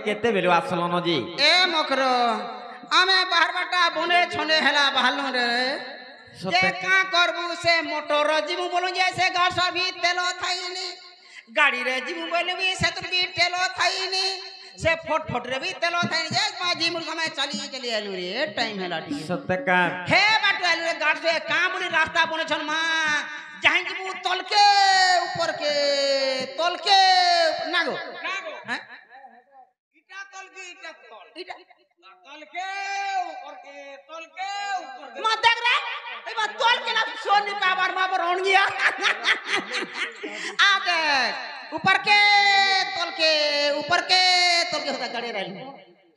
केते बेलु आसलन जी ए मकरो आमे बाहर बाटा बने छने हेला बाहलु रे जे का करबू से मोटर जीमु बोलु जे से गाछ भी तेल थाइनी गाड़ी रे जीमु बोलु भी से तुर भी तेल थाइनी से फट रे भी तेल थाइनी जे मा जीमु हमें चली आलु रे टाइम हेला ठीक सत्यका हे बाटू आलु रे गाछ से का बोली रास्ता बने छन मा जहां जीमु तलके ऊपर के तलके नागो हैं इटा तलके इटा तल इटा तलके ऊपर के मत देख रे ए बात तोल के ना सोनी पावर मा पर ओन गया आ देख ऊपर के होता गड़े रहली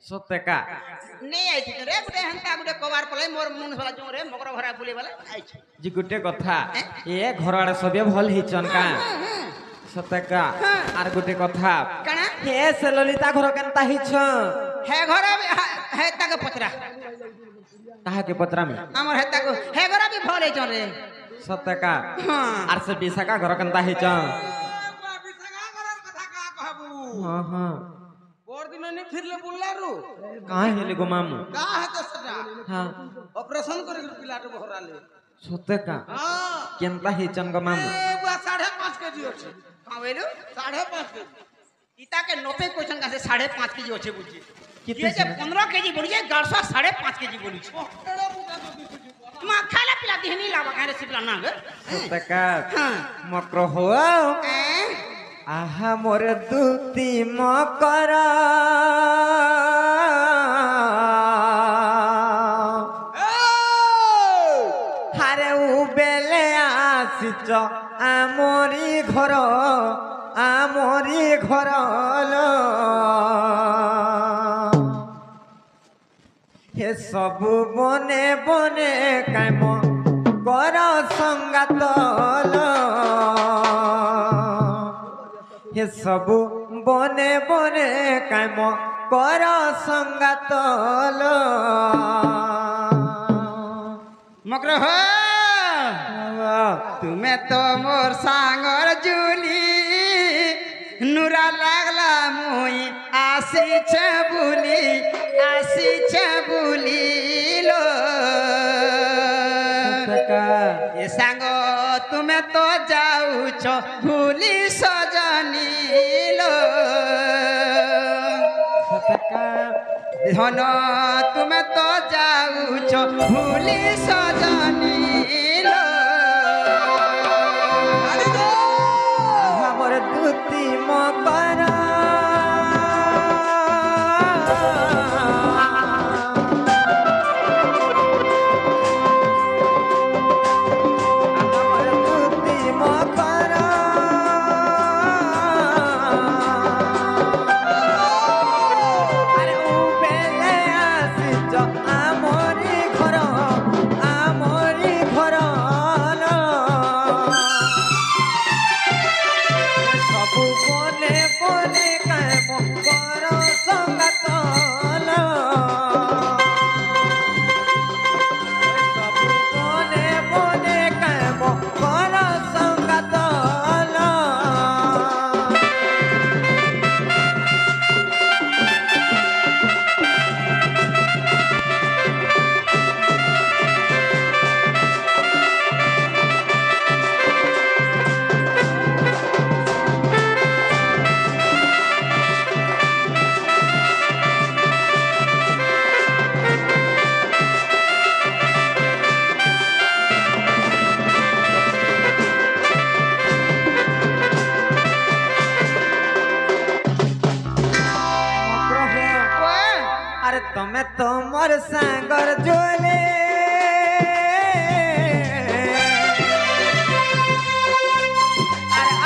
सत्यका नहीं आई थी रे गुटे हंता गुटे कबार पले मोर मुन वाला जो रे मकर भरा बुले वाला आई छी जी गुटे कथा ए घर आड़े सबे भल हिचन का सत्यका आर गुटे कथा कना हे से ललिता घर केनता हिच हे घर है ताके पतरा कहा के पत्रा में हमर है ताको हे घर भी भले चल रे सत्यका हां आर से बिसाका घर केनता हिच बिसाका घर कथा का कहबू हां हां बोर दिन ने फिरले बुल्लारू कहां हेले गो मामू का है तो सटा हां ऑपरेशन करे पिलाट बहराले सत्यका हां केनता हिचन गो मामू ए बुआ 5.5 केजी अछि हां वेलु 5.5 केजी इता के 90 क्वेश्चन का से 5.5 केजी अछि बुझी ये जे 15 केजी बोली जे 5.5 केजी बोली छ मा खाला पिला देहनी लावा करे सिपला ना गे सत्यका मक्रो हो आहा मोर दुती मकर हारे उ बेले आसिच आमरी घर लो हे सबु बने बने काम कर संगात लो हे सबु बने बने काम कर संगात लो मकर हो तुम्हें तो मोर सांगर जुली नुरा लागला मुई आसी बुली लो ये सांगो तुम्हें तो जाऊ छो भूली सजनी लो धन तुम्हें तो जाऊ छो भूली सजनी लो हमर दुती मकर तमें तो मोर सांगर जोले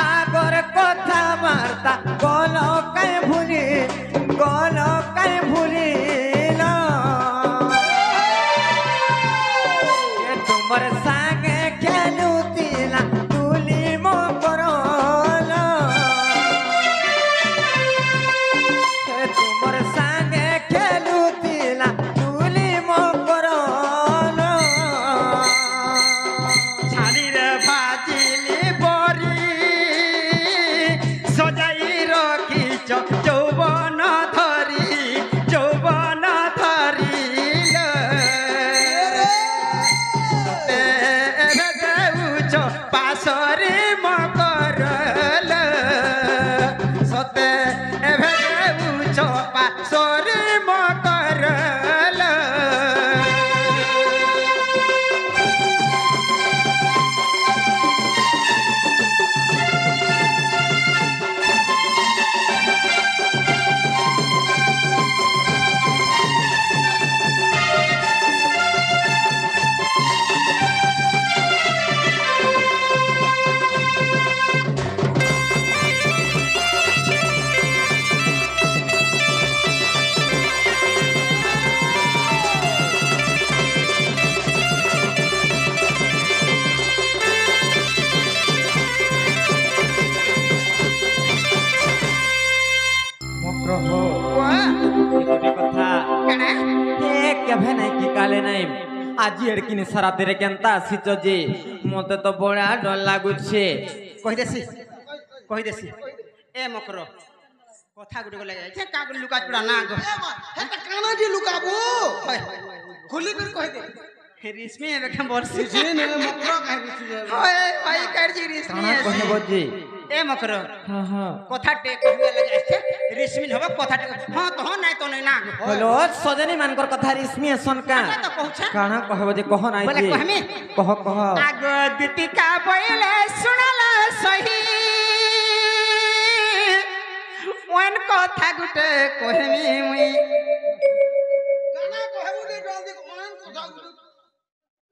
आगर कथा बार्ता गल कई भूली तुमर सांगे खेलुतिला तुली मकर तुमर सांगे खेलुतिला तुली मकर सरे मकरल सते एभे चपा सरे मकरल केभे नहीं कि काले नहीं आज एड़किनी सारा तेरे केंता आसीच जे मते तो बड़ा डर लागुछे कहि देसी ए मकरो कथा गुटे गले छे का लुका चुड़ा ना गो हे त काना जी लुकाबो खुली कर कहि दे रिस्मी है बेखम बरसी जी ने मकरो कहि दिसी ओए भाई कर जी रिस्मी है कहबो जी ए मकरो हां हां कथा टे कहबे लगे छे रिस्मी होबे कथा टे हां तो नहीं तो नहीं ना हेलो सजनी मानकर कथा रिस्मी सन का तो कहछ काना कहबो जे कह नाही बोले जी कहमी कह आग दीपिका बोले सुनला सही वन कथा गुटे कहमी मुई गाना कहबो रे जल्दी वन कथा गुटे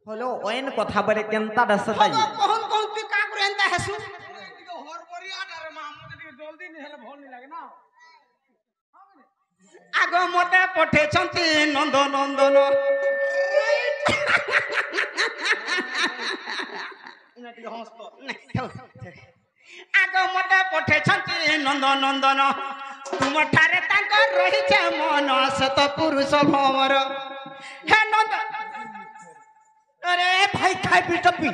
हेलो ओइन कथा बरे केंता दस ताई कौन तू का करे एंता हसु आग मते पठे छंती नंद नंदन आग मते पठे छंती नंद नंदन तुम ठारे तांकर रही छे मन सत पुरुष भवर हे नंद अरे भाई खाई पिटपी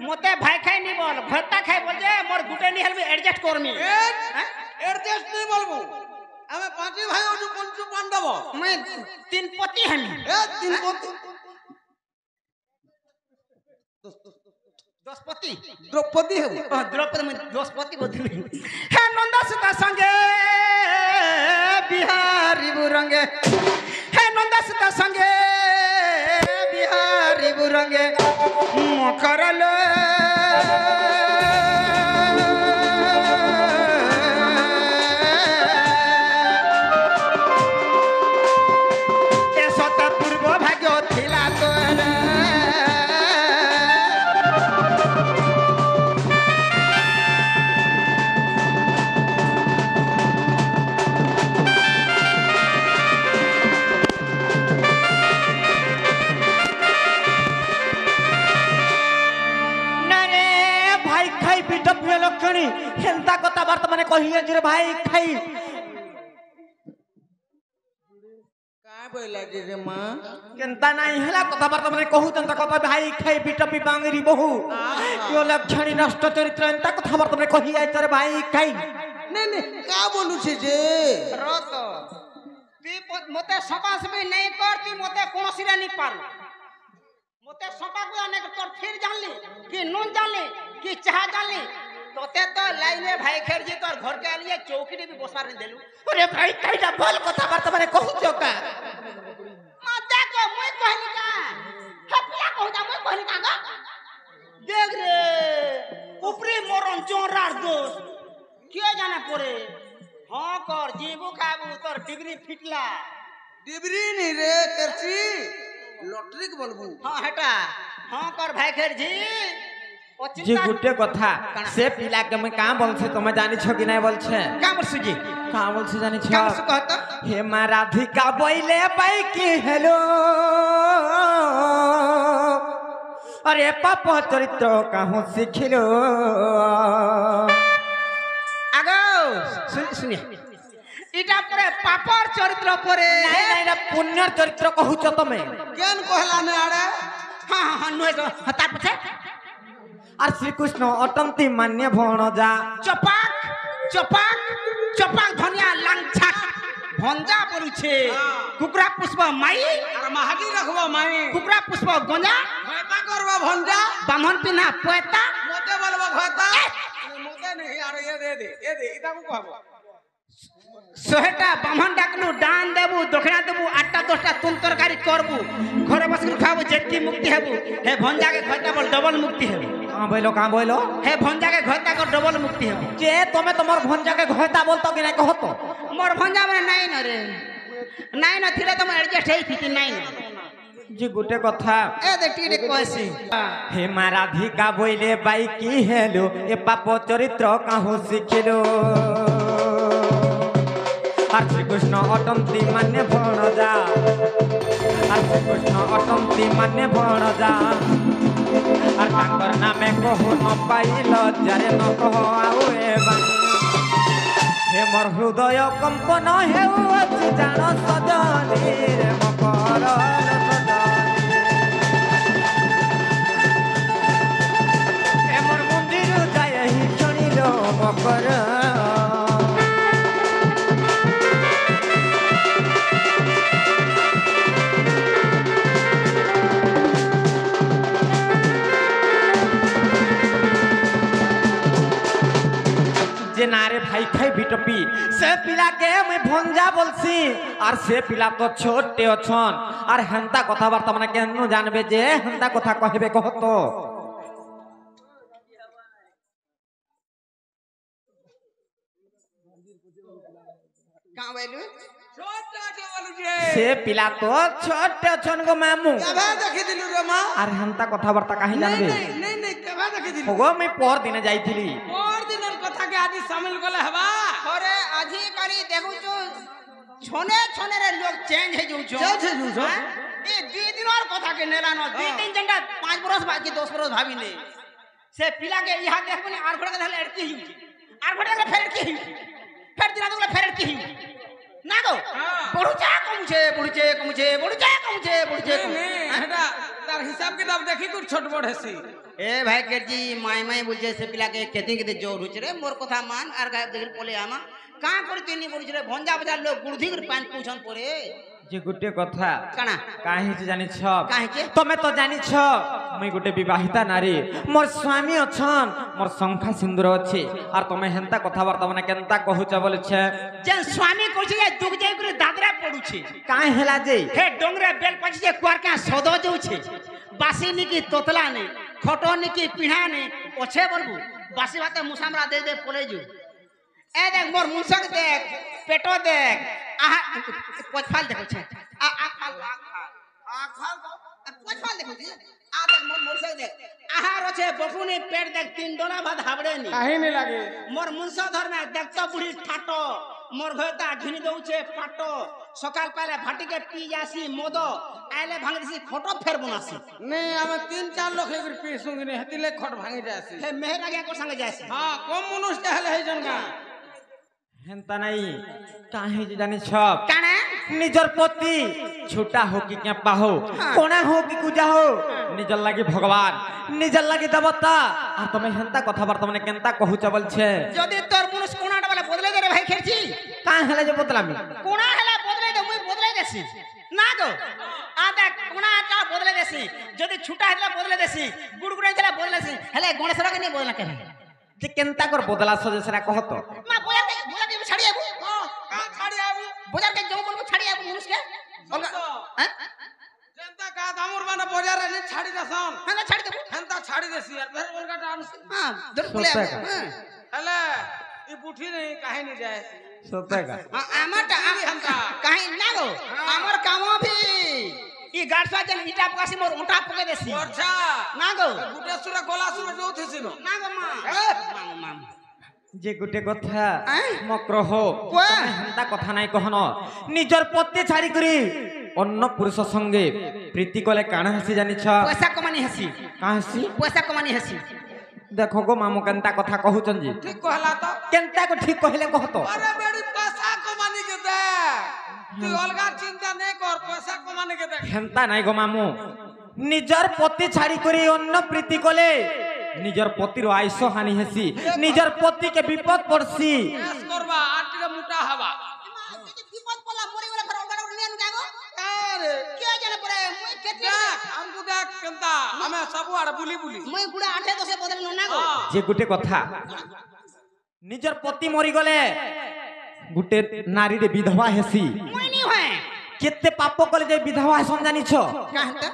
मते भाई खाई नहीं बोल भत्ता खाई बोल जे मोर गुटे नहीं हलबे एडजस्ट करमी एडजस्ट नहीं बोलबो हमें पांची भाई और पंचु पांडव मैं तीन पति हमी ए तीन पति दसपति द्रौपदी है द्रौपदी में दसपति बोलती हे नंदसुता संगे बिहारी बुरंगे हे नंदसुता संगे बिहारी बुरंगे मकरल लक्षणी हेंता कथा बार्ता माने कहिए जे भाई खाई काय बोला जे मां केंता नाही हला कथा बार्ता माने कहू तंता कथा भाई खाई बिटपी बांगरी बहु यो लक्षणी नष्ट चरित्र हेंता कथा बार्ता माने कहिए जे भाई खाई नहीं का बोलू छे जे रत ती मते सपास में नहीं करती मते कोनसी रे नहीं पार मते सपा को आने तो फिर जानली कि नून जानली कि चाह जानली तोते तो लाइने भाई खेर जी तोर घर के लिए चौकी भी बसार नहीं देलु अरे भाई कईटा बोल कथा बात माने कहू चौका मते को मुई कहली का हपिया कहूता मुई कहली का ग देख रे ऊपरी मरन चोरार दोस्त के जाने पड़े हां कर जीबू खाबू तोर डिग्री फिटला डिग्री नहीं रे करची लॉटरी के बोलबू हां हटा हां कर भाई खेर जी जी गुटे कथा से पिला के मैं का बोल छे तुम जानि छ कि नहीं बोल छे का बोल सुजी का बोल छे जानि छ का बोल कहत हे मा राधिका बोइले बाई की हेलो अरे पाप चरित्र काहू सिखिलो आगो सुनिए इटा परे पापर चरित्र परे नहीं नहीं ना पुण्य चरित्र कहू छ तमे केन कहला ने आड़े हां हां नुए तो हता पछे और श्री कृष्ण अटंती मान्य भणजा चपाक चपाक चपाक धनिया लांछा भंजा परुछे कुकरा पुष्प माई और महागी रखबो माई कुकरा पुष्प गंजा भयता करबो भंजा बामन पिना पोएता मोते बोलबो नहीं यार ये दे इता को कहबो শহেটা ব্রাহ্মণ ডাকলু দান দেবু দক্ষিণা দেবু 8টা 10টা তুন তরকারি করবু ঘরে বসে খাবো যেতি মুক্তি হেবু হে ভঞ্জাকে ঘরটা বল ডবল মুক্তি হেবু কাঁ বইলো হে ভঞ্জাকে ঘরটা কর ডবল মুক্তি হেবু যে তুমি তোমার ভঞ্জাকে ঘয়তা বলতো কি না কহতো মোর ভঞ্জা মানে নাই ন রে নাই ন থিলে তো এডজস্ট হেই থিতি নাই ন যে গোটে কথা এ দেখি রে কইছি হে মা রাধিকা বইলে বাই কি হেলো এ পাপ চরিত্র কাহু শিখিলো আর শ্রীকৃষ্ণ অটন্তি মানে ভণজা আর শ্রীকৃষ্ণ অটন্তি মানে ভণজা আর তাঙ্কর নামে কহু ন পাইল যারে ন কহ আউ এবা হে মোর হৃদয় কম্পন হেউ আছে জাণ সজনী রে মকর হে মোর মন্দির যায় হি ক্ষণিল মকর যে না রে ভাই খাই বিটপি সে পিলাকে আমি ভঞ্জা বলছি আর সে পিলা তো ছোটে অছন আর হেন্তা কথাবার্তা মানে কেন জানবে যে হেন্তা কথা কহিবে কহত কাঁ বাইলু সে পিলা তো ছোটে অছন গো মামু কেবে দেখি দিলু রে মা আর হেন্তা কথাবার্তা কাহি জানবে नहीं केबे देखि दिलु গো আমি পর দিনে যাইছিলি और दिनर कथा के आदि शामिल गले हवा ঘরে আজি কালি দেখুছু ছনে ছনে রে লোক চেঞ্জ হই যাউছ Change হই যাউছ? এ দুই দিনর কথা কে নেলা ন দুই তিন জনটা 5 বরস বাকি 10 বরস ভাবি নে সে পিলাকে ইহা দেখবনি আর ঘড়া ধলে এড়কি হিউছি আর ঘড়া ফের কি হিউছি ফের দিনা দুলা ফের কি হিউছি না গো বড়ুচা কমুছে हेटा तार हिसाब किताब देखि तू छोट बड़ हेसी ए भाई केजी माई बुझे से पिला के केते जोर हुच रे मोर कथा मान आर गा देख पले आमा का करी तनी बुझ रे भंजा बजार लोग गुड़धी कर पान पूछन परे যে গোটে কথা কানা কাহি যে জানিছ কাহি যে তুমি তো জানিছ মুই গোটে বিবাহিতা নারী মোর স্বামী অছন মোর সংখ্যা সিন্দুর আছে আর তুমি হেন্তা কথাবার্তা মানে কেনতা কহুছ বলছে যে স্বামী কইছে যে দুগ যাই করে দাদরা পড়ুছে কাই হেলা যে হে ডোংরে বেল পাছি যে কুয়ার কা সদ যাউছে বাসি নিকি তোতলা নে খটো নিকি পিঢ়া নে ওছে বলবু বাসি ভাতে মুসামরা দে দে পলে যু এ দেখ মোর মুসক দেখ পেটো দেখ আহা পছফাল দেখো ছে আ খাল পছফাল দেখো ছে আ দেখ মোর মুসক দেখ আহার আছে বকুনি পেট দেখ 3 ডোনা ভাত হাবড়ে নি काहे नहीं लागे মোর মুনস ধর্মে দেখ তো বুড়ি ঠাটো মোর ঘরটা ঘিনি দউছে পাটো সকাল পালে ভাটিকে পি যাসি মদ আইলে ভাঙি দিছি খটো ফের বনাসি नहीं हमें 3-4 लोग एक पीसूंगी नहीं हतिले खट भांगी जासी হে মেহের আগে কোর সঙ্গে যাইছি हां कम मनुष्य हेले है जनका হেন্তা নাই কাহি যে জানিছ কানা নিজর পতি ছোটা হো কি কেপা হো কোনা হো কি কুজা হো নিজর লাগি ভগবান নিজর লাগি দেবতা আর তুমি হেন্তা কথাবার্তা মানে কেনতা কহুছ বলছে যদি তোর মনুষ কোনাটা বলে বদলে দে রে ভাই খেরছি কাই হেলা যে বদলামি কোনা হেলা বদলে দে মুই বদলে দেছি না গো আ দেখ কোনাটা বদলে দেছি যদি ছুটা হেলা বদলে দেছি গুড়গুড়ে হেলা বদলে দেছি হেলে গণেশরকে নিয়ে বদলা কেন যে কেনতা কর বদলা সজে সেটা কহত মা বজার কে ছাড়ি আবু का छाड़ी आबू বজার কে জঙ্গল বলবো ছাড়ি আবু মনুষকে হ্যাঁ जनता का दामर माने बाजार रे नहीं छाड़ी दसन হ্যাঁ ছাড়ি দেবো हंता छाड़ी देसी यार फिर उनका डांस হ্যাঁ ধর বলে সত্যি আবু হ্যাঁ हेले ई बुठी नहीं काहे नहीं जाए সত্যকা আমারটা हमका কাহি না গো আমার কাম ভি ই গাড়সা যেন ইটা পকাসি মোর ওটা পকে দেছি अच्छा না গো गुटेसुरा गोलासुरा जो थेसिनो না গো মা মা যে গোটে কথা আই? মক্রহ কোয়া? তুমি হেন্তা কথা নাই কহন নিজর পতি ছাড়ি করি অন্য পুরুষ সঙ্গে প্রীতি কলে কাণ হাসি জানিছ পয়সা কমানি হাসি কাহাসি পয়সা কমানি হাসি দেখো গো মামু কেনতা কথা কহুচন জি ठीक कहला तो কেনতা কো ঠিক কহিলে কহত अरे बेड़ी पैसा कमाने के दे तू अलगा चिंता नहीं कर पैसा कमाने के दे হেন্তা নাই গো মামু নিজর পতি ছাড়ি করি অন্য প্রীতি কলে নিজর পতির আইস হানি হেসি নিজর পতিকে বিপদ পড়ছি ऐस करबा आटिका मोटा हवा বিপদ পলা মরে গেলে ফের অলগা নিয়ে আনু যাগো अरे কে জানে পরে মুই কেতে देख हमको देख केंता हमें सब आड़ बुली बुली মুই গুড়া 8 10 বদল না গো যে গোটে কথা निजर पति मरी गले गुटे नारी रे विधवा हेसी मुई नी होए केते पाप कले जे विधवा हेसन जानिछ काहते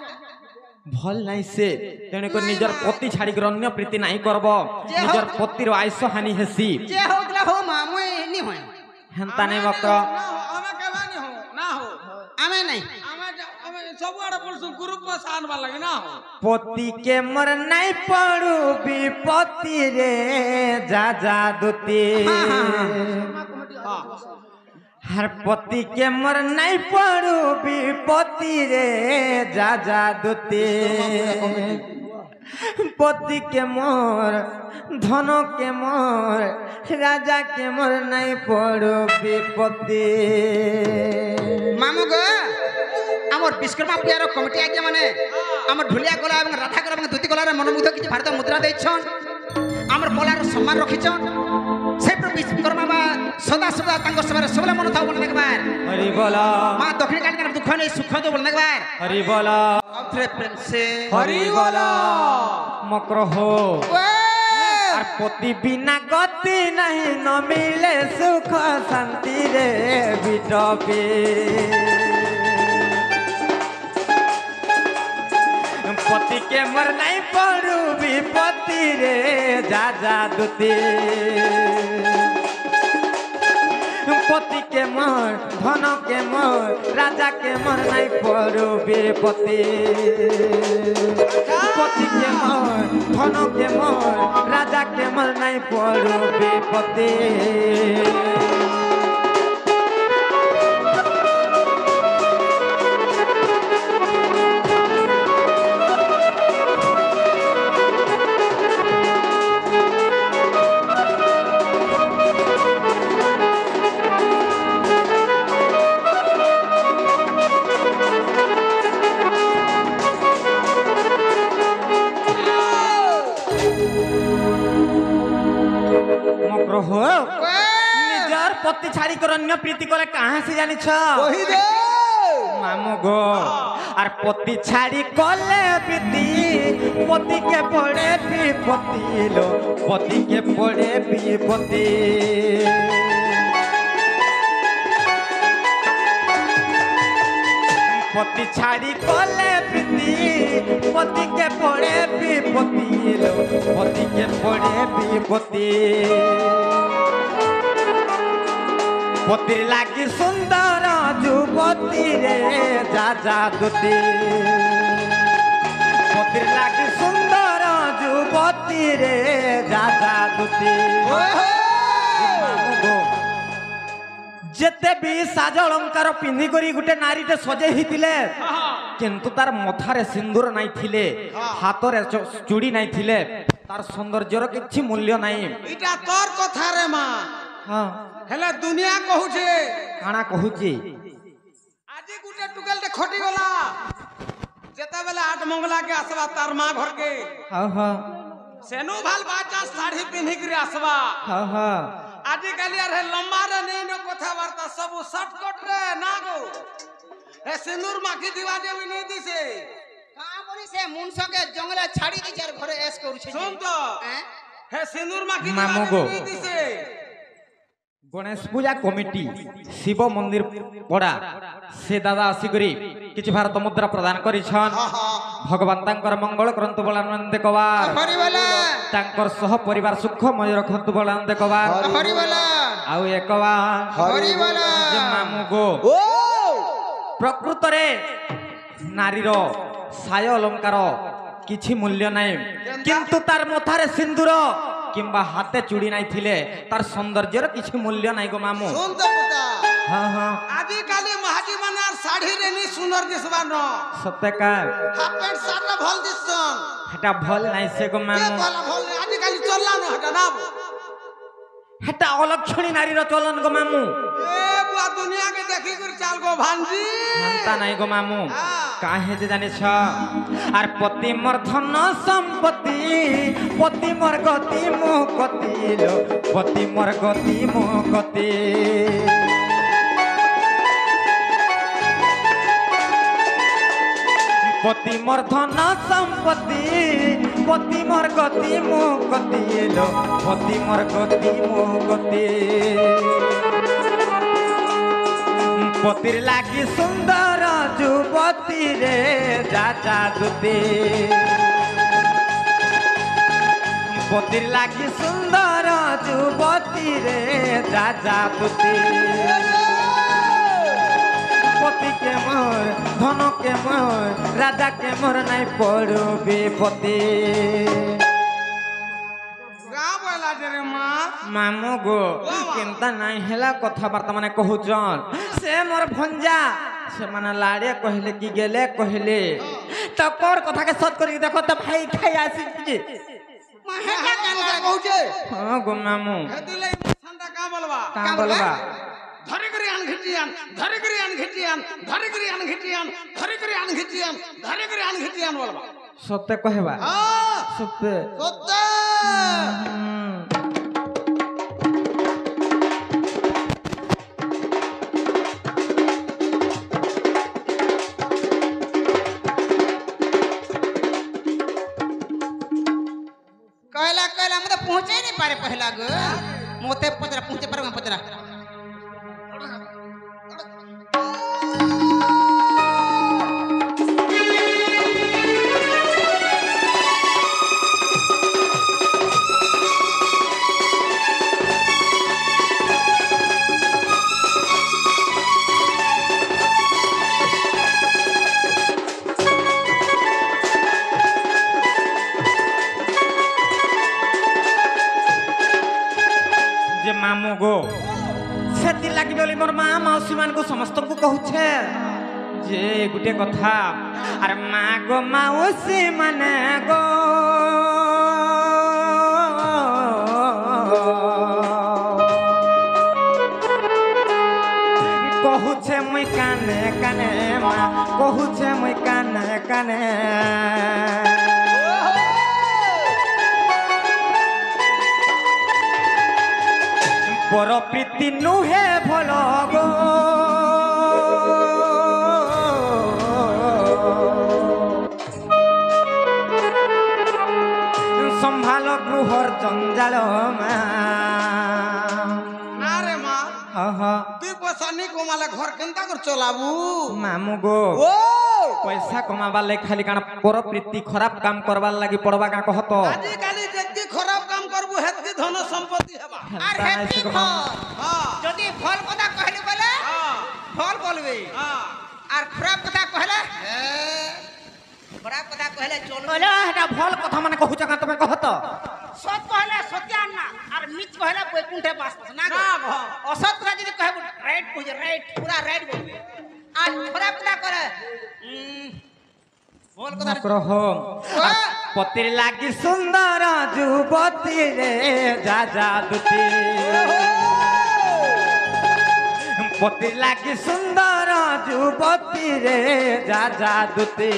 भल नाही से तेने को निजर पति छाड़ी कर अन्य प्रीति नाही करबो निजर पति रो आयुष हानि हेसी जे होतला हो मा मुई नी होए हेंता नै मक हमें कहवा नहीं हो ना हो आमे नहीं हमें सब आड़े बोलसु ग्रुप में सान वाला लगे ना हो पति के मर नहीं पड़ू विपत्ति रे जा जा दुती हर पति के मर नहीं पड़ू विपत्ति रे जा जा दुती पति के मोर धन के मोर राजा के मोर नहीं पड़ू विपत्ति मामू गो आमर विश्वकर्मा पूजार कमिटी आज्ञा माने आमर ढुलिया गला एवं राधा गला एवं धोती गलार मनमुग्ध किछि भारत मुद्रा दैछन आमर कलार सम्मान रखिछन से विश्वकर्मा बा सदा सदा तांको सबारे सबला मन थाउ बोल देखबार हरि बोला मां दक्षिण काली का दुख नै सुख दो बोल देखबार हरि बोला अथरे प्रेम से हरि बोला मकर हो और पति बिना गति नहीं न मिले सुख शांति रे बिटपी पति के मर नहीं पड़ू विपत्ति रे जा जा दुती पति के मर धन के मर राजा के मर नहीं पड़ू विपत्ति पति के मर धन के मर राजा के मर नहीं पड़ू विपत्ति हो निजर पति छाड़ी कर अन्य प्रीति कले कहां से जानि छ कहि दे मामू गो और पति छाड़ी कले प्रीति पति के पड़े विपत्ति लो पति के पड़े विपत्ति पति छाड़ी कले प्रीति पति के पड़े विपत्ति लो पति के पड़े विपत्ति पति लागी सुंदर जुवती रे जा जा दुती पति लागी सुंदर जुवती रे जा जा दुती जेते भी साज अलंकार पिंधि करी गुटे नारी टे सजे हितिले किंतु तार मथारे सिंदूर नाही थिले हातरे चूड़ी नाही थिले तार सौंदर्यर किछि मूल्य नाही इटा तोर कथा रे मां हां हेले दुनिया कहूचे काना कहूची आजी गुटे टुकेल ते खटी गला जेता बेला आठ मंगला के आसवा तार मां घर के हां हां सेनु भाल बाचा साड़ी पिन्हि के आसवा हां हां आजी काली रे लंबा रे नहीं न कथा वार्ता सब शॉर्टकट रे ना गो ए सिंदूर माखी दिवा देवी नहीं दिसे का बोली से मुनसो के जंगला छाड़ी दी चार घरे ऐस करू छे सुन तो हे सिंदूर माखी दिवा मामू देवी गो। नहीं दिसे गणेश पूजा कमिटी शिव मंदिर पड़ा से दादा आसिकरी किछि भारत मुद्रा प्रदान करिछन भगवान तांकर मंगल करंतु बलानंद कवार हरि बोला तांकर सह परिवार सुख मय रखंतु बलानंद कवार हरि बोला आउ एकवार हरि बोला जे मामू गो प्रकृत रे नारीर साय अलंकार किछि मूल्य नाही किंतु तार मथारे सिंदूर किंबा हाथे चूड़ी नहीं थिले तार सौंदर्यर किछि मूल्य नाही गो मामू सुन तो पुता हां हां आजी काली महाजी मनार साड़ी रे नहीं सुंदर दिसबा न सत्य का हाफ पैंट साड़ी रे भल दिसन हेटा भल नाही से गो के मामू भला भल आजी काली चलला न हटा ना हेटा अलक्षणी नारीर चलन गो मामू ए बुआ दुनिया के देखी कर चाल गो भांजी हंता नाही गो मामू काहे जे जाने छ आर पति मोर धन संपत्ति पति मोर गति मो गति लो पति मोर गति मो गति पति मोर धन संपत्ति পতি মোর গতি মো গতি এলো পতি মোর গতি মো গতি পতির লাগি সুন্দর যুবতী রে যা দুতি পতির লাগি সুন্দর যুবতী রে যা দুতি পতিকে মোর ধনকে মোর রাজাকে মোর নাই পড়বে পতি মামু গো চিন্তা নাই হেলা কথাবার্তা মানে কহুছন সে মোর ভঞ্জা সে মানে লাড়ে কহিলে কি গেলে কহিলে তো কোর কথাকে সত করি দেখো তো ভাই খাই আসি যে হ্যাঁ গো মামু কা বলবা ধরে করে আন ঘিটিয়ান ধরে করে আন ঘিটিয়ান ধরে করে আন ঘিটিয়ান ধরে করে আন ঘিটিয়ান ধরে করে আন ঘিটিয়ান বলবা সত্যি কহেবা সত্যি সত্যি कहला मत पहुंचे नहीं पारे पहला गो मोते पचरा पहुंचे पारे पचरा मामू गो से लगे बोली मोर माँ मौसी मान को समस्त को कहूचे जे गुटे कथा अरे माँ गो मौसी माने गो कहूचे मुई काने काने माँ कहूचे मुई काने काने पर प्रीति नुहे भल गो संभाल गृहर जंजाल ना रे माँ हाँ तुई पैसा नहीं कमाले घर केनता कर चलाबू मामू गो ओ पैसा कमाबार लाग खाली काना पर प्रीति खराब काम करबार लागी पड़बा का कहत आजि काली जेती खराब काम करबू हेती धन संपत्ति हेबा আর হেতি ফল हां যদি ফল কথা কইলে বলে हां ফল বলবে हां আর খারাপ কথা কইলে খারাপ কথা কইলে চলবে বলে এটা ফল কথা মানে কহুছ কা তুমি কহত সৎ কইলে সত্যান না আর মিছ কইলে বৈকুণ্ঠে বাস না গো অসৎ কথা যদি কইব রাইট কইছে রাইট পুরা রাইট বলবে আর খারাপ কথা করে बोल ग्रह पतिर लागी सुंदर जुबती रे जा दुती पतिर लागी सुंदर जुबती रे जा दुती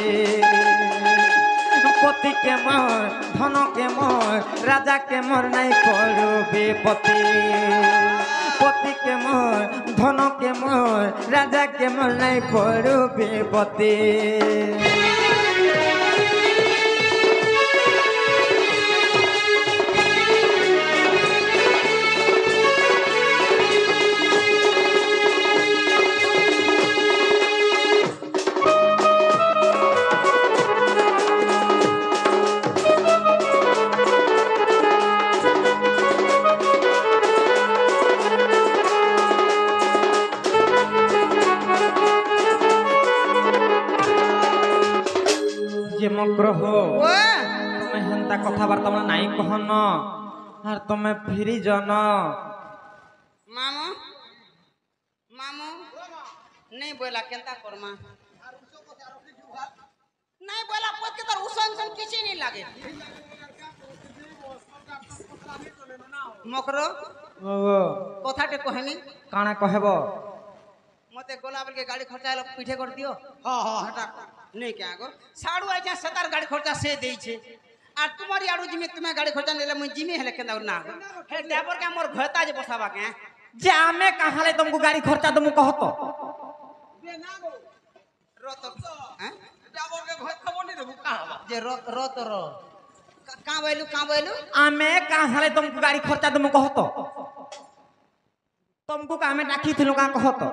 पति के मोर धन के मोर राजा के मोर नहीं पड़बे पति पति के मोर धन के मोर राजा के मोर नहीं पड़बे पति ग्रह तुम्हें हेन्ता कथबार्ता मैं नाई कहन और तुम्हें फिरी जन मामू मामू नहीं बोला केंता करमा नहीं बोला पद के तर उसन सन किसी नहीं लागे मकरो कथाटे कहनी काना कहबो मते गोलाबल के गाड़ी खर्चा पीठे कर दियो हां हां हटा नहीं क्या गो साड़ू आई जा सतार गाड़ी खर्चा से दे छे आ तुम्हारी आड़ू जिमे तुम्हें गाड़ी खर्चा नेले मुई जिमे हेले केना ना हे ड्राइवर के मोर घता जे बसाबा के जे आमे कहां ले तुमको गाड़ी खर्चा तुम कहतो दे ना गो रो तो हैं ड्राइवर के घर खबर नहीं रे कहां जे रो रो तो रो कहाँ बोलू आमे कहाँ साले तुमको गाड़ी खर्चा तुम कहो तो तुमको का हमें डाकी थी लोग कहो तो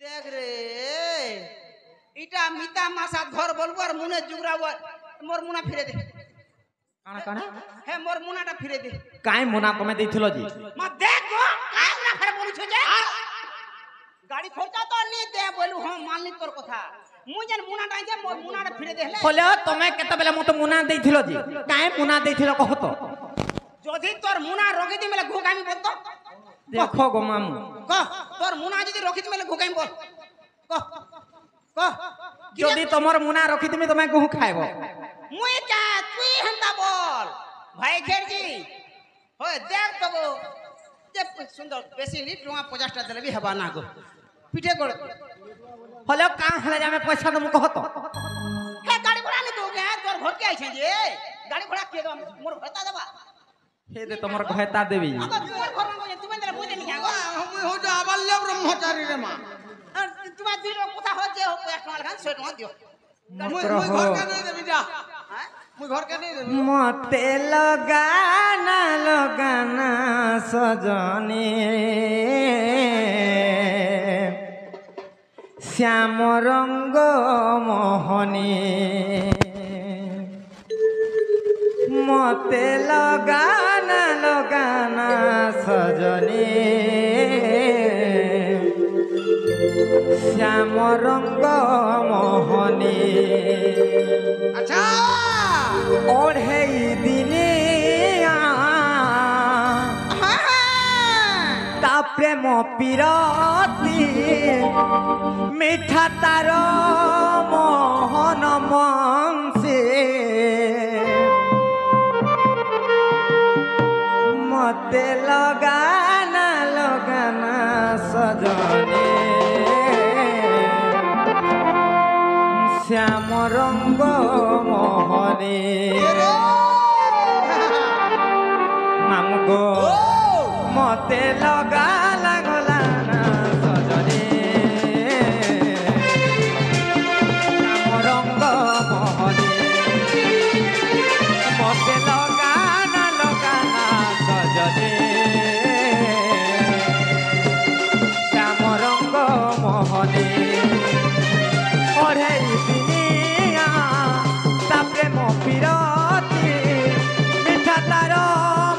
देख रे इटा मिता मासा घर बोलबो और मुने जुगरा मोर मुना फिरे दे काना काना हे मोर मुनाटा फिरे दे काई मुना कमे देथिलो जी म देख गो काय मुना फिरे बोलु छ जे गाड़ी खर्चा तो नहीं दे बोलू हां मानली तोर कथा मु जन मुनाटा जे मोर मुनाटा फिरे दे ले बोले तमे केते बेले मते मुना देथिलो जी काई मुना देथिलो कहो तो जोधी तोर मुना रोगी दी मेले घोगामी बोल तो देखो गो मामू कह तोर मुना जदी रोकी दी मेले घोगामी बोल कह कह যদি তোমার মুনা রখি তুমি তুমি গহু খাইব মুই কা তুই হন্তা বল ভাই খেরজি হয় দেখ তো গো যে সুন্দর বেশি নি টুয়া 50 টা দেলে বি হবা না গো পিঠে গড় হলে কা হলে যাবে পয়সা তুমি কহ তো হে গাড়ি ঘোড়া নি তো কে তোর ঘর কে আইছে যে গাড়ি ঘোড়া কে দম মোর ভতা দেবা হে দে তোমার ঘয়তা দেবি আবার তোমার ঘর না তুমি দেলে বুঝে নি গো মুই হইতো আবাল্য ব্রহ্মচারী রে মা তোমার দিন কথা হচ্ছে 1 টাকা লাগান 100 টাকা দিও মুই ঘর কে নাই দেবি যা মুই ঘর কে নাই দেবি মতে লগানা লগানা সজনে শ্যাম রঙ্গ মোহনী মতে লগানা লগানা সজনে শ্যাম রঙ্গ মোহনী আচ্ছা ওড়েই দিনে তা প্রেম পিরতি মিঠা তার মোহন মংসে মতে লগানা লগানা সজনে শ্যাম রঙ্গ মোহনে মামু গো মতে লগা লাগলা না সজনে শ্যাম রঙ্গ মোহনে মতে লগা না সজনে শ্যাম রঙ্গ মোহনে ওড়েই দিনিয়া তা প্রেম পিরতি মিঠা তার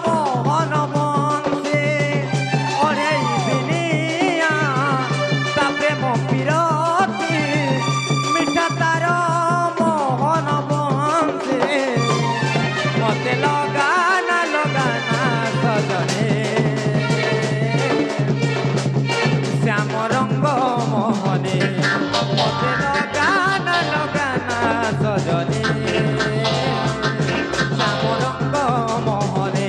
মোহন মনসে ওড়েই দিনিয়া তা প্রেম পিরতি মিঠা তার মোহন মনসে মতে লগানা লগানা সজনে শ্যাম রঙ্গ মোহনে মতে লগানা লগানা সজনে শ্যাম রঙ্গ মোহনে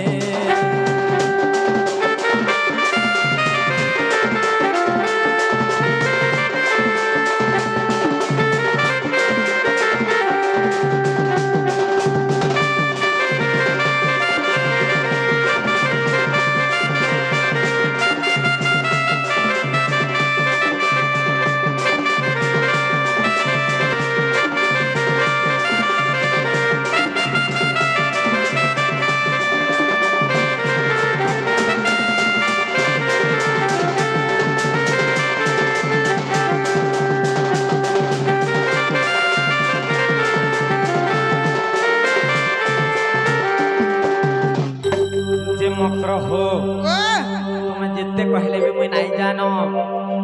যে মক্র হো তুমি যেতে কহিলে বি মুই নাই জানো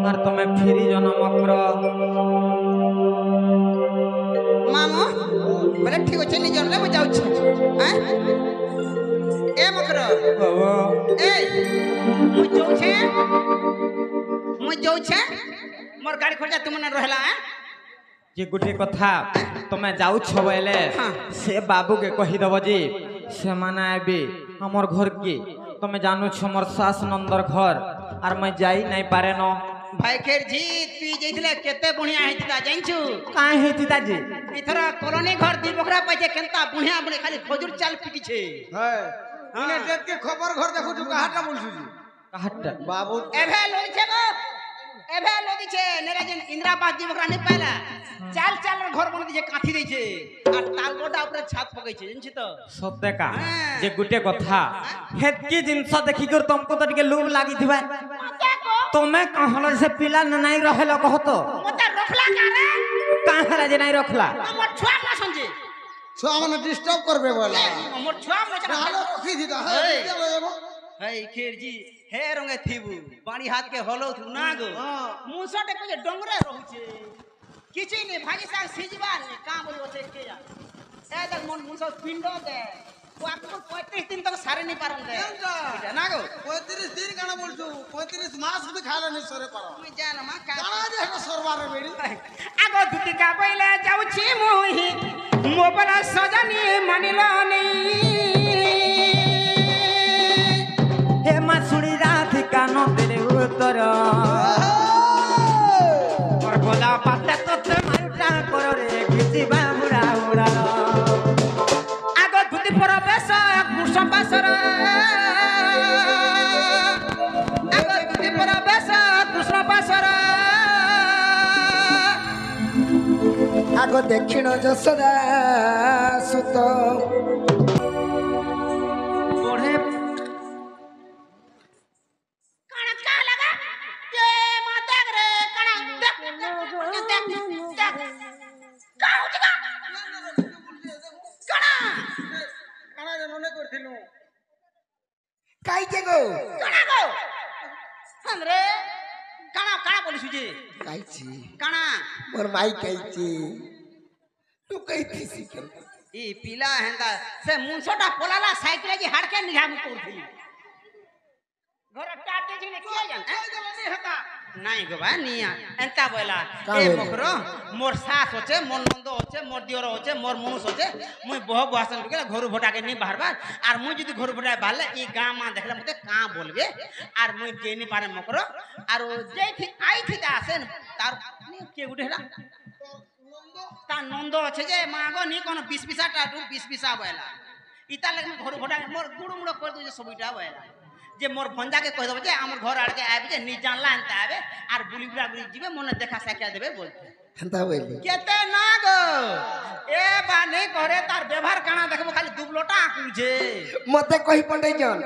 আর তুমি ফিরি জন মক্র মামু বলে ঠিক আছে নি জন মু যাউছি হ্যাঁ এ মকর হো এই মুই যাউছে মোর গাড়ি খরচা তুমি না রহলা যে গোটে কথা তুমি যাউছ বলে হ্যাঁ। সে বাবুকে কহিদব যে সেমানে আইবে আমার ঘর কি তুমি জানুছ মোর শাস নন্দর ঘর আর মই যাই নাই পারে ন ভাই খেরজি তুই যাইছিলে কেতে বুঢ়িয়া হেতিতা জানছু কাই হেতি তাজি এথর কলোনি ঘর দি বকরা পাইছে কেনতা বুঢ়িয়া বুঢ়ি খালি খজুর চাল পিটিছে হ্যাঁ ইনে ডেটকে খবর ঘর দেখুছু কাহাটা বলছু জি কাহাটা বাবু এভে লইছে গো एभे लो दिछे नेरा जेन इंदिराबाद जी ओकरा नहीं पाइला चाल चाल घर बन दिछे काठी दैछे आ तालगोटा ऊपर छाप पकैछे जानछि तो सत्य का जे गुटे कथा हेतकी जिंस देखि कर तुमको तो टिके लोभ लागि थिबा तुम्हें कहलो से पिला नहीं रहलो कहो तो मते रखला का रे काहला जे नहीं रखला मोर छुआ ना समझे छुआ माने डिस्टर्ब करबे बोला मोर छुआ मचे हालो रखी दिदा हे चलो एगो हे खेरजी हे रंगे थिबु पानी हाथ के हलो थु ना गो मुसटे को डंगरे रहउछे किछि ने भाजी साग सिजबा ने का बोल ओते के जा ए तक मन मुसो पिंडो दे वो आपको 35 दिन तक सारे नहीं पारन दे ठीक है ना गो 35 दिन काना बोलछु 35 मास भी खाला नहीं सरे पारो तुई जान मा का काना जे हको सरवारे बेडी आगो दुटी का पहिले जाउछि मोहि मोबला सजनी मानिलो नहीं हे मासुड़ी राधिका नो तेरे उत्तर और बोला पाते तो ते मारुटा करो रे किछि बामुरा उड़ा आगो दुटी परबेश कुसम बासर आगो दुटी परबेश कृष्ण बासर आगो दक्षिण जसरा सुत ओढ़े काना का लगा ये मा देख रे काना देख का हो जगा काना काना रे नने करथिलु काई के गो काना गो हमरे काना काना बोलिसु जे काई छी काना मोर माई काई छी तू कई थी सिकल ई पीला हेंदा से मुंसोटा पोलाला साइकिल जी हाड़ के निघाम करथिली घर टाटे छी ने के जान नहीं होता नहीं गो बा निया एंता बोला ए मकरो मोर सास होचे मोर नंदो होचे मोर दियोर होचे मोर मनुष होचे मुई बह बहासन के घर भोटा के नहीं बाहर बार आर मुई जदी घर भोटा बाले ई गांव मा देखले मते का बोलबे आर मुई जेनी पारे मकरो आर जे थी आई थी आसेन तार के गुटेला ता नंदो আছে যে মাগো নি কোন 20 পিসাটা টু 20 পিসা বয়লা ইতা লাগে ঘর ভোটা মোর গুড় মুড় করে দে সবইটা বয়লা যে মোর ভঞ্জা কে কই দেব যে আমার ঘর আড়কে আইবে যে নি জানলা আনতে আবে আর বুলি বুড়া বুড়ি জিবে মনে দেখা সাইকেল দেবে বলতে हंता बोली কেতে না গো এ বানে করে তার ব্যবহার কানা দেখবো খালি দুবলোটা আকুছে मते कही पड़े जन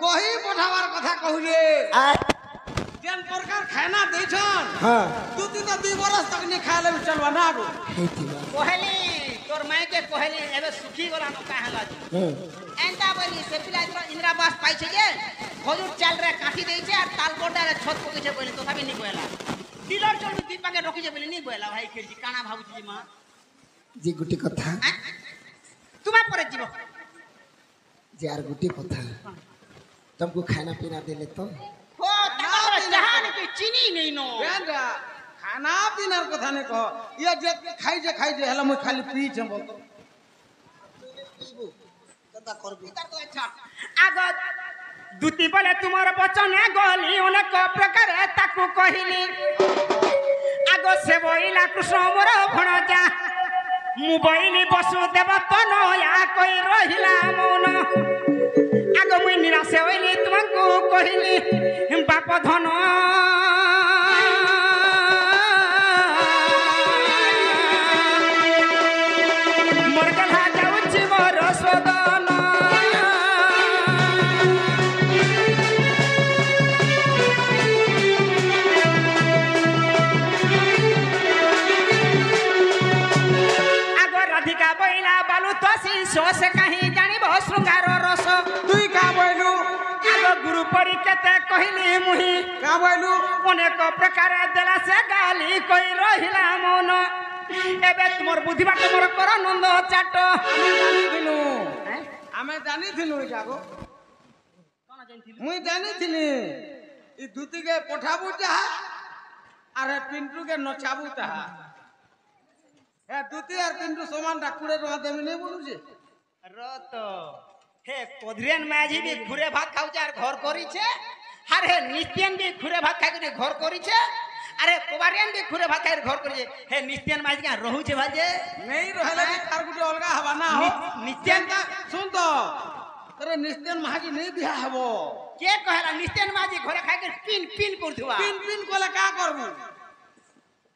कही पठावार कथा कहू रे आ जेन प्रकार खाना दैछन हां दू दिन 2 बरस तक नहीं खाले चलवा ना गो हेतिवा कहली तोर माई के कहली एबे सुखी गला न काहला एंता बोली से पिला इंदिराबास पाइछे जे हजूर चाल रे काठी देइछे और तालकोटा रे छत पकेछे बोली तथापि नी कहला डिलर चलू दीपाके रखिछे बोली नी कहला भाई केजी काना भाबुची मा जी गुटी कथा तुमा परे जीव जे यार गुटी कथा तुमको खाना पीना देले तो हो तकर जहान के चीनी नहीं नो बेंदा खाना पीनार कथा नहीं कह ये जे खाई जे हला मैं खाली पी छ बोल कथा करबी तो अच्छा आगो दुती बोले तुम्हारे बचन गली अनेक प्रकार ताकू कहिली आगो से बोइला कृष्ण मोर भणजा मुबैली वसुदेव तो नया कोई रहिला मौन आगो मुई निराश होइली तुमको कहिली बाप धन मोर कथा जाउछि मोर सदन राधिका बैला बालू तसी सोस कहीं जानिब श्रृंगार रस तुई का बोलू आगो गुरु परी केते कहली मुही का बोलू अनेक प्रकार देला से गाली कोई रहिला मौन एबे तुमर बुद्धि बाट मोर कर नंद चाट आमे जानी थिलु जागो कोन जानथिलु मुई जानी थिली ई धुती के पठाबू चाहा अरे पिंटू के नचाबू चाहा ए धुती और पिंटू समान डाकुड़े रहा देमी नहीं बोलू जे रत हे कोधरियन माझी भी घुरे भात खाउ चार घर करी छे अरे नित्यन भी घुरे भात खाइ के घर करी छे अरे कोबारियन भी घुरे भात खाइ घर करी छे हे नित्यन माझी का रहू छे भाजे नहीं रहले कार गुटे अलगा हवा ना हो नित्यन का सुन तो अरे निस्तेन महाजी नहीं बिहा हबो के कहला निस्तेन माजी घरे खाइ के पिन पिन करथुआ पिन पिन कोले का करबू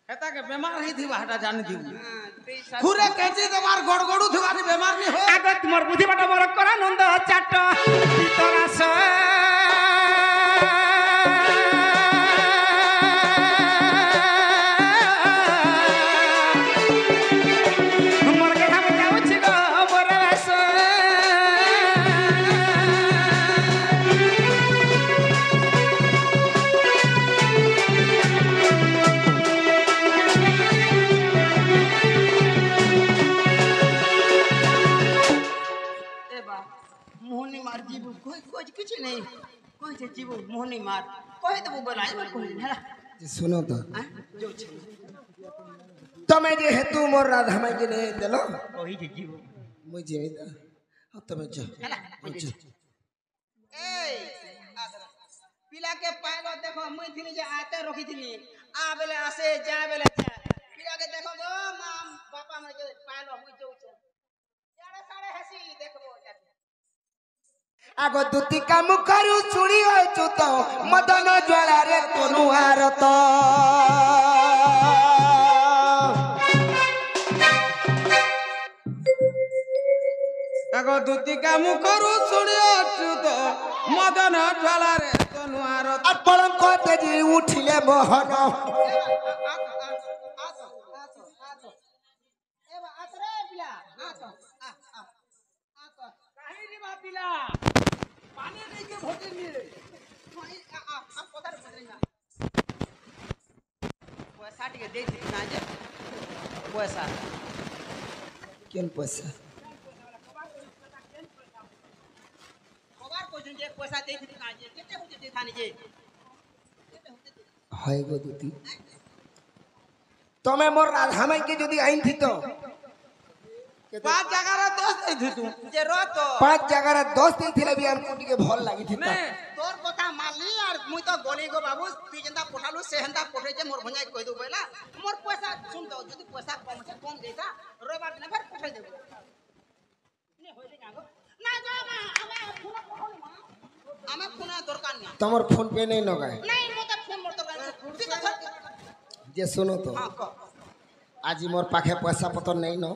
हेता के बीमार ही थी बाटा जान दी खुरे कैची दबार गड़गड़ू थुआनी बीमार नहीं हो आगे तुम्हार बुद्धि बाटा मोर करा नंद चाट भीतर आस मोर के हम जाउछि गो मोर आस मोहनी मार जीव कोई कोई किछ नहीं कोई जे जीव मोहनी मार कोई तो बोलाय मत कोई हेला যে শুনো তো जो छे তুমি যে হেতু মোর রাধা মাই কে নে দেলো कोई जे जीव মুই যে তুমি যা हेला ए पिला के पालो देखो मुई थिनी जे आते रखी थिनी आ बेले आसे जा बेले जा पिला के देखो गो माम पापा में जे पालो मुई जो छे यारे सारे हसी देखबो जाके আগ দুতি কাম করু চুড়ি হইছু তো মদন জ্বালারে তনু আরত আগো দুতি কাম করু শুনিয়াছু তো মদন জ্বালারে তনু আরত আর পলঙ্ক তেজি উঠিলে মোহন एबा आतरे पिला आतो आतो काहे रे बापिला पानी नहीं के भोटे निए आ पतार पतरेगा पैसा टिके दे दी ना जे पैसा কেন পয়সা खबर को जे पैसा दे दी ना जे केते होते देखानी जे হয় গো দুতি তুমি মোর রাধা মাই কে যদি আইন থিত पांच जगह रे दोस्त नहीं थी तू जे रतो 5 জায়গার 10 দিন থিলে বি আমকো টিকে ভাল লাগি থিতা ने तोर कथा मानली और मुई तो गली गो बाबू तू जेंता पठालु से हंता पठे जे मोर भंजा कह दो बेला मोर पैसा सुन दो जदी पैसा कम से कम देता रविवार दिन फिर पठे देबो ने होय दे कागो ना जा ना हमें खुना दरकार नहीं তোমার ফোন পে নেই নগায় नहीं मते फोन मोर दरकार ठीक है যে শুনো তো हां को আজি মোর পাখে পয়সা পতর নেই ন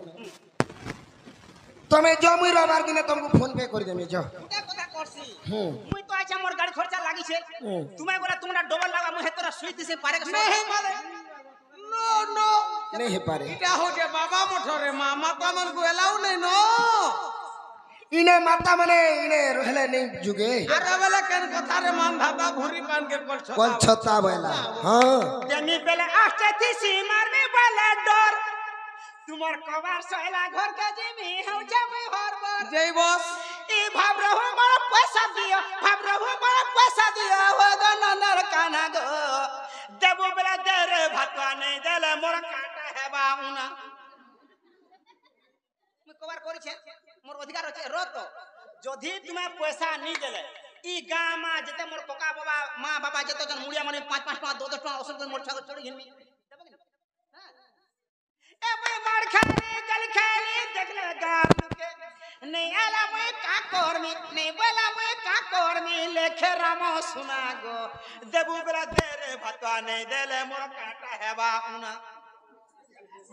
তুমি যাও মুই রবিবার দিনে তোমাকে ফোন পে করে দেমি যাও उटा कथा करसी হুম मुई तो आछा मोर गाड़ी खर्चा लागी छे तुमे गोला तुमरा डबल लगा मुई हेतरा सुईती से पारे के नहीं माले नो नो नहीं हे पारे इटा हो जे बाबा मोठरे मामा तो मन को एलाउ नहीं नो इने माता मने इने रहले नहीं जुगे अरे वाला केन कथा रे मान धाता भूरी पान के कल छता बेला हां देमी बेले आस्ते थी सीमार में वाला डर तुमर कबार सहेला घर के जिमी हौ जाबे हर बार जय बॉस ई भाब रहो बड़ा पैसा दियो भाब रहो बड़ा पैसा दियो हो गो ननर काना गो देबो बेला दे रे भातवा नहीं देले मोर काटा है बाउना मैं कबार करी छे मोर अधिकार আছে রত যদি তুমি পয়সা নি দেলে ই গামা যেতে মোর কোকা বাবা মা বাবা যেতে জন মুড়িয়া মানে 5-5 টাকা 10 টাকা ওসব মোর ছাগল চড়ি ঘিনমি দেব কি হ্যাঁ ए मैं मार खाली गल खाली देख ले गाम के नहीं आला मैं का करमी नहीं बोला मैं का करमी लेखे राम सुना गो देबू बेला दे रे भातवा नहीं देले मोर काटा है बाउना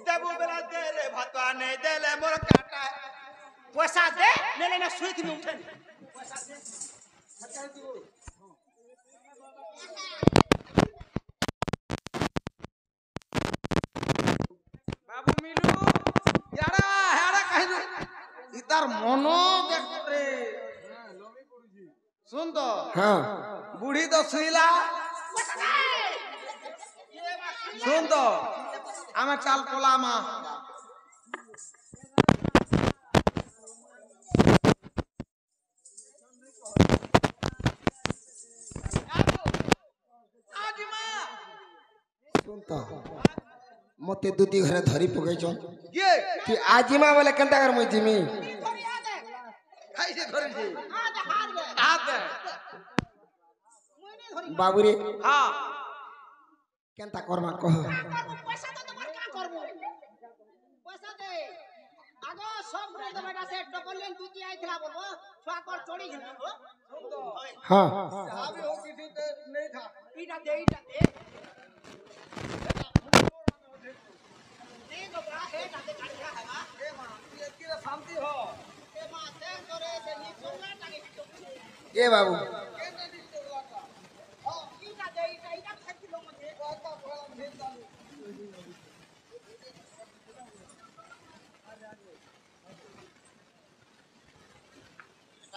देबू बेला दे रे भातवा नहीं देले मोर काटा पैसा दे ले लेना सुईत में उठे पैसा दे बाबू मिलू यारा यारा कहि दो इतार मनो देख रे सुन तो हां बूढ़ी तो सुईला सुन तो आमे चाल कोला मा सुनता मते दुती घरे धरी पकई छ ये कि आजिमा वाले कंटा कर मुई जिमी कैसे धरे छी हाथ दे बाबू रे हां केनता करबा कह पैसा तो तुम्हार का करबो पैसा दे आगो सब रे बेटा से डबल लेन दूती आइथला बोलबो छुआ कर चोरी है हो हाँ जहाँ भी हो किसी से नहीं था इटा दे देखो बा हे दादे काढ़िया है बा ए माँ ये की शांति हो ए मां से करे से नी सोना टाके ये बाबू के नहीं चलता हां इटा दे इटा 6 किलो मुझे कहता बड़ा भेज डालो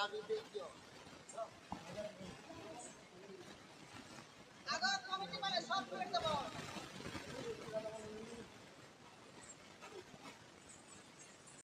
अभी देखियो